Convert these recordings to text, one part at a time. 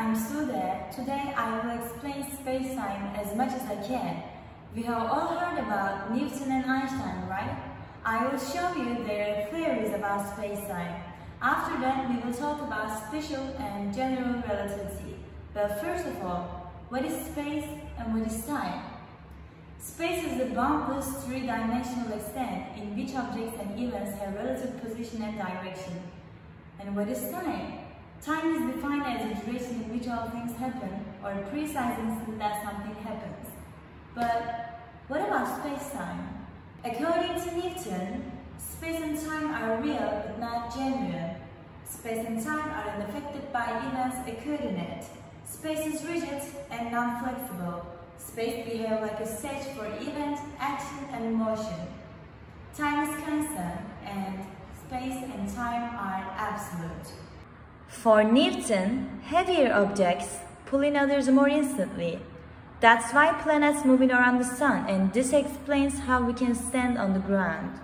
I'm Sude. Today I will explain space-time as much as I can. We have all heard about Newton and Einstein, right? I will show you their theories about space-time. After that, we will talk about special and general relativity. But first of all, what is space and what is time? Space is the boundless three-dimensional extent in which objects and events have relative position and direction. And what is time? Time is defined as the duration in which all things happen, or a precise instant that something happens. But what about space-time? According to Newton, space and time are real but not genuine. Space and time are unaffected by events occurring in it. Space is rigid and non-flexible. Space behaves like a stage for event, action, and motion. Time is constant, and space and time are absolute. For Newton, heavier objects pull in others more instantly. That's why planets moving around the sun, and this explains how we can stand on the ground.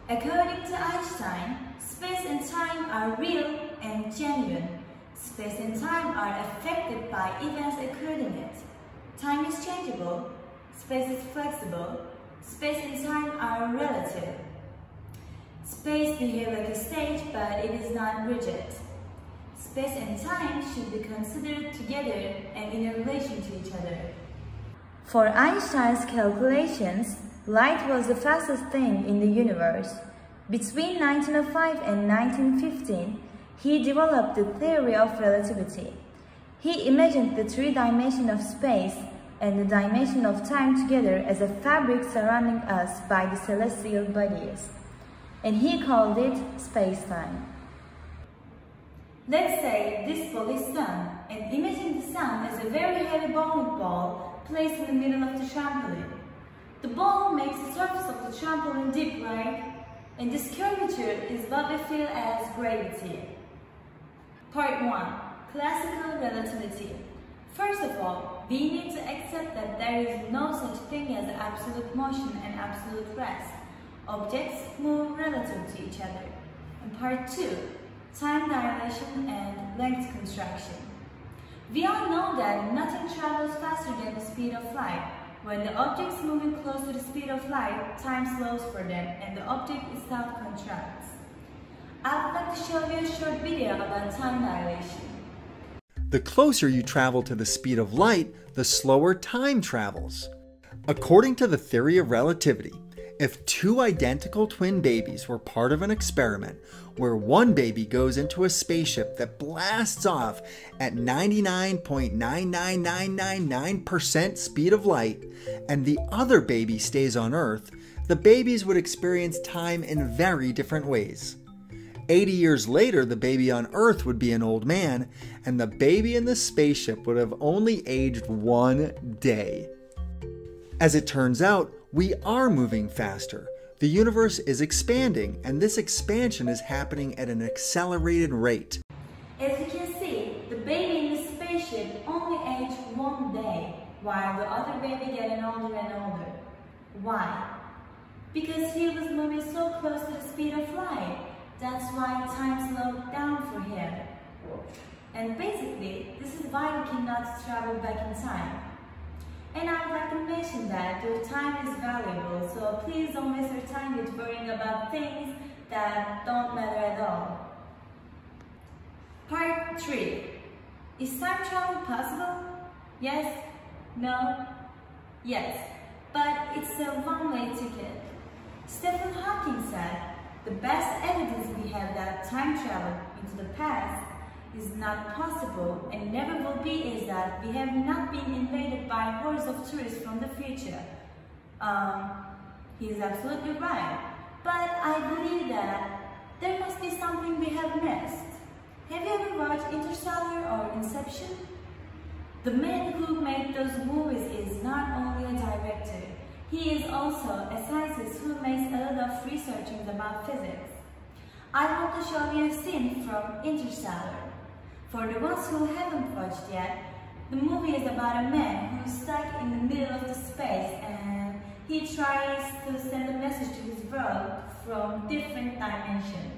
According to Einstein, space and time are real and genuine. Space and time are affected by events occurring in it. Time is changeable, space is flexible, space and time are relative. Space behaves like a stage, but it is not rigid. Space and time should be considered together and in a relation to each other. For Einstein's calculations, light was the fastest thing in the universe. Between 1905 and 1915, he developed the theory of relativity. He imagined the three dimensions of space and the dimension of time together as a fabric surrounding us by the celestial bodies, and he called it space-time. Let's say this ball is sun, and imagine the sun as a very heavy bowling ball placed in the middle of the trampoline. The ball makes the surface of the trampoline dip, right? And this curvature is what we feel as gravity. Part 1. Classical relativity. First of all, we need to accept that there is no such thing as absolute motion and absolute rest. Objects move relative to each other. And Part 2. Time dilation and length contraction. We all know that nothing travels faster than the speed of light. When the object is moving close to the speed of light, time slows for them and the object itself contracts. I would like to show you a short video about time dilation. The closer you travel to the speed of light, the slower time travels. According to the theory of relativity, if two identical twin babies were part of an experiment where one baby goes into a spaceship that blasts off at 99.99999% speed of light and the other baby stays on Earth, the babies would experience time in very different ways. 80 years later, the baby on Earth would be an old man, and the baby in the spaceship would have only aged 1 day. As it turns out, we are moving faster. The universe is expanding, and this expansion is happening at an accelerated rate. As you can see, the baby in the spaceship only aged 1 day, while the other baby getting older and older. Why? Because he was moving so close to the speed of light. That's why time slowed down for him. And basically, this is why we cannot travel back in time. And I would like to mention that your time is valuable, so please don't waste your time with worrying about things that don't matter at all. Part 3. Is time travel possible? Yes? No? Yes. But it's a one-way ticket. Stephen Hawking said, the best evidence we have that time travel into the past is not possible and never will be is that we have not been invaded by hordes of tourists from the future. He is absolutely right. But I believe that there must be something we have missed. Have you ever watched Interstellar or Inception? The man who made those movies is not only a director, he is also a scientist who makes a lot of researching about physics. I want to show you a scene from Interstellar. For the ones who haven't watched yet, the movie is about a man who is stuck in the middle of the space and he tries to send a message to his world from different dimensions.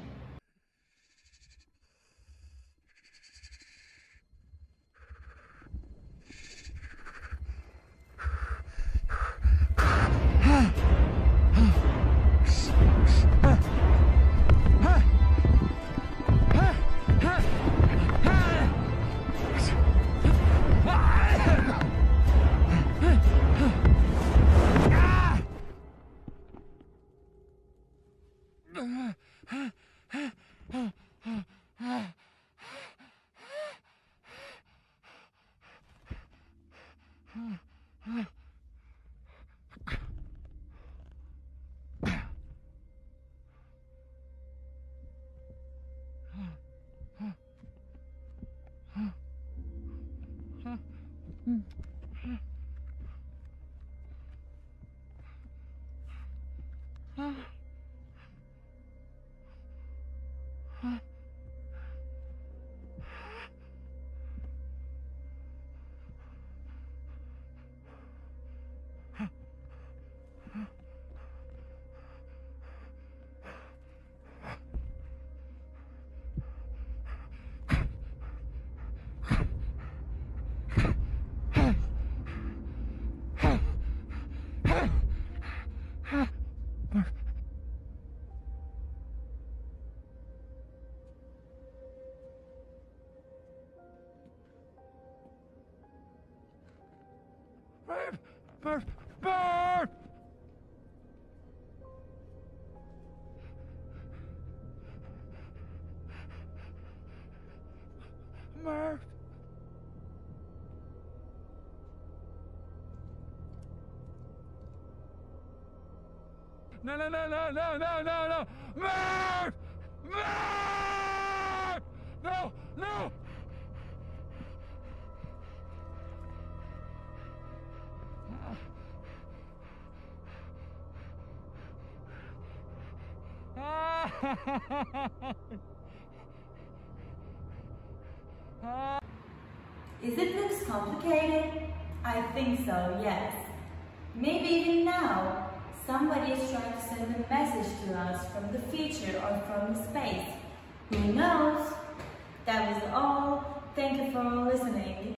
Bird! Bird! No! Bird! Bird! No! Is it looks complicated? I think so, yes. Maybe even now, somebody is trying to send a message to us from the future or from space. Who knows? That was all. Thank you for listening.